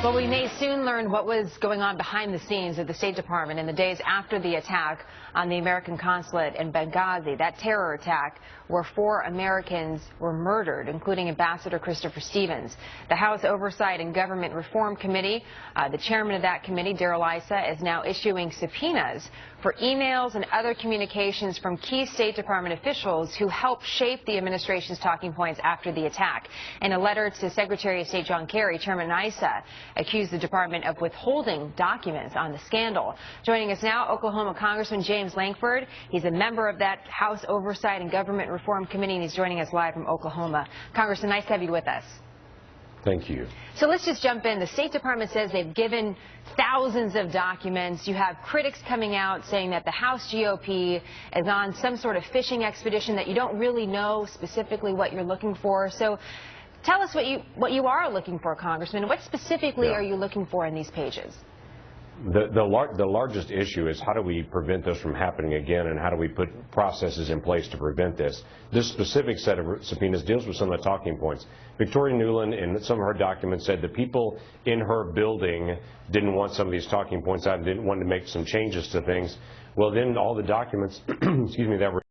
Well, we may soon learn what was going on behind the scenes at the State Department in the days after the attack on the American consulate in Benghazi, that terror attack where 4 Americans were murdered, including Ambassador Christopher Stevens. The House Oversight and Government Reform Committee, the chairman of that committee, Darrell Issa, is now issuing subpoenas for emails and other communications from key State Department officials who helped shape the administration's talking points after the attack. In a letter to Secretary of State John Kerry, Chairman Issa accused the department of withholding documents on the scandal. Joining us now, Oklahoma Congressman James Lankford. He's a member of that House Oversight and Government Reform Committee, and he's joining us live from Oklahoma. Congressman, nice to have you with us. Thank you. So let's just jump in. The State Department says they've given thousands of documents. You have critics coming out saying that the House GOP is on some sort of fishing expedition, that you don't really know specifically what you're looking for. So tell us what you are looking for, Congressman. What specifically are you looking for in these pages? The largest issue is how do we prevent this from happening again, and how do we put processes in place to prevent this. This specific set of subpoenas deals with some of the talking points. Victoria Nuland, in some of her documents, said the people in her building didn't want some of these talking points out and didn't want to make some changes to things. Well, then all the documents excuse me, that were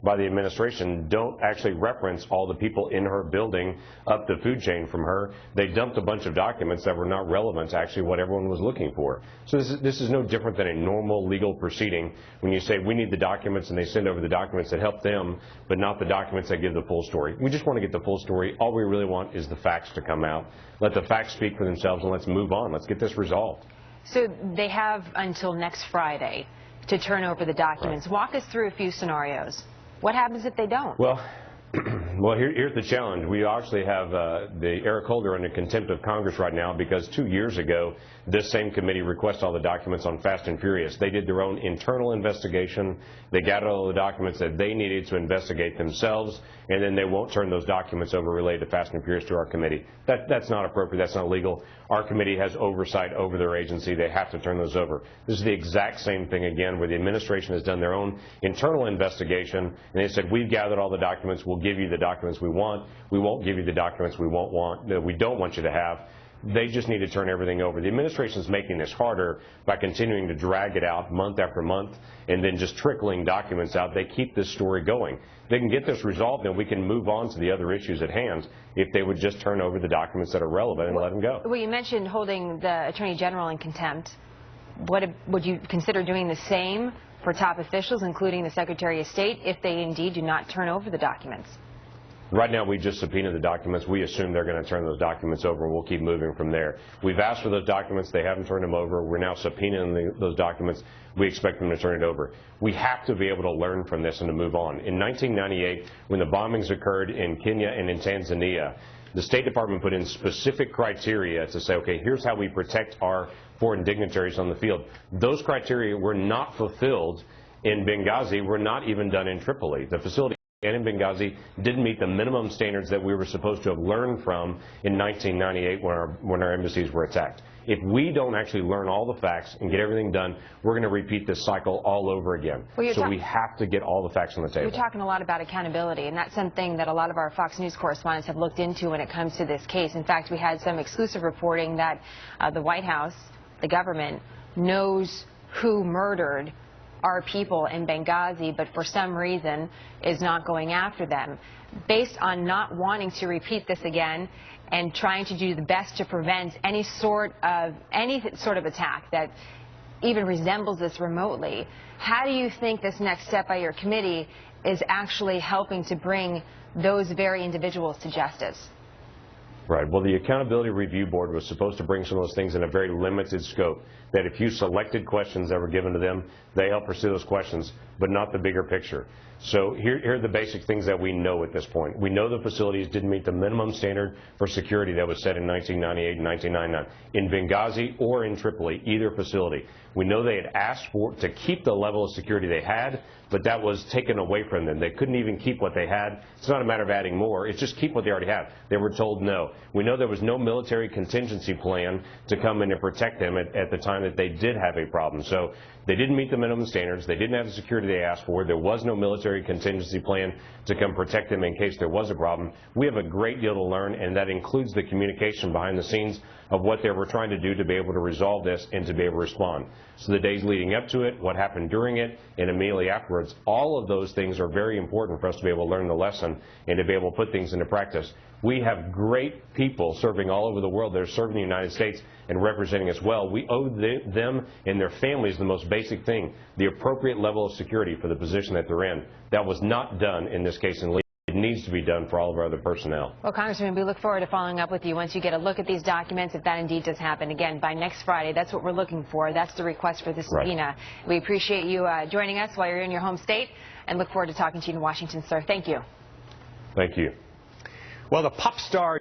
by the administration don't actually reference all the people in her building up the food chain from her. They dumped a bunch of documents that were not relevant to actually what everyone was looking for. So this is no different than a normal legal proceeding when you say we need the documents and they send over the documents that help them, but not the documents that give the full story. We just want to get the full story. All we really want is the facts to come out. Let the facts speak for themselves, and let's move on. Let's get this resolved. So they have until next Friday to turn over the documents. Right. Walk us through a few scenarios. What happens if they don't? Well, here's the challenge. We actually have the Eric Holder under contempt of Congress right now because 2 years ago, this same committee requested all the documents on Fast and Furious. They did their own internal investigation. They gathered all the documents that they needed to investigate themselves, and then they won't turn those documents over related to Fast and Furious to our committee. That's not appropriate. That's not legal. Our committee has oversight over their agency. They have to turn those over. This is the exact same thing again, where the administration has done their own internal investigation, and they said, we've gathered all the documents. We'll give you the documents we want. We won't give you the documents we don't want you to have. They just need to turn everything over. The administration is making this harder by continuing to drag it out month after month and then just trickling documents out. They keep this story going. They can get this resolved, and we can move on to the other issues at hand if they would just turn over the documents that are relevant and let them go. Well, you mentioned holding the Attorney General in contempt. Would you consider doing the same for top officials, including the Secretary of State, if they indeed do not turn over the documents? Right now, we just subpoenaed the documents. We assume they're going to turn those documents over, and we'll keep moving from there. We've asked for those documents. They haven't turned them over. We're now subpoenaing those documents. We expect them to turn it over. We have to be able to learn from this and to move on. In 1998, when the bombings occurred in Kenya and in Tanzania, the State Department put in specific criteria to say, okay, here's how we protect our foreign dignitaries on the field. Those criteria were not fulfilled in Benghazi, were not even done in Tripoli. The facility and in Benghazi didn't meet the minimum standards that we were supposed to have learned from in 1998 when our embassies were attacked. If we don't actually learn all the facts and get everything done, we're going to repeat this cycle all over again. Well, so we have to get all the facts on the table. You're talking a lot about accountability, and that's something that a lot of our Fox News correspondents have looked into when it comes to this case. In fact, we had some exclusive reporting that the White House, the government, knows who murdered our people in Benghazi, but for some reason is not going after them. Based on not wanting to repeat this again and trying to do the best to prevent any sort of attack that even resembles this remotely, how do you think this next step by your committee is actually helping to bring those very individuals to justice? Right. Well, the Accountability Review Board was supposed to bring some of those things in a very limited scope, that if you selected questions that were given to them, they help pursue those questions, but not the bigger picture. So here are the basic things that we know at this point. We know the facilities didn't meet the minimum standard for security that was set in 1998 and 1999 in Benghazi or in Tripoli, either facility. We know they had asked to keep the level of security they had, but that was taken away from them. They couldn't even keep what they had. It's not a matter of adding more. It's just keep what they already have. They were told no. We know there was no military contingency plan to come in and protect them at the time that they did have a problem. So they didn't meet the minimum standards. They didn't have the security security they asked for. There was no military contingency plan to come protect them in case there was a problem. We have a great deal to learn, and that includes the communication behind the scenes of what they were trying to do to be able to resolve this and to be able to respond. So the days leading up to it, what happened during it, and immediately afterwards, all of those things are very important for us to be able to learn the lesson and to be able to put things into practice. We have great people serving all over the world that are serving the United States and representing us well. We owe them and their families the most basic thing, the appropriate level of security for the position that they're in. That was not done in this case in Libya. It needs to be done for all of our other personnel. Well, Congressman, we look forward to following up with you once you get a look at these documents, if that indeed does happen. Again, by next Friday, that's what we're looking for. That's the request for the subpoena. Right. We appreciate you joining us while you're in your home state, and look forward to talking to you in Washington, sir. Thank you. Thank you. Well, the pop star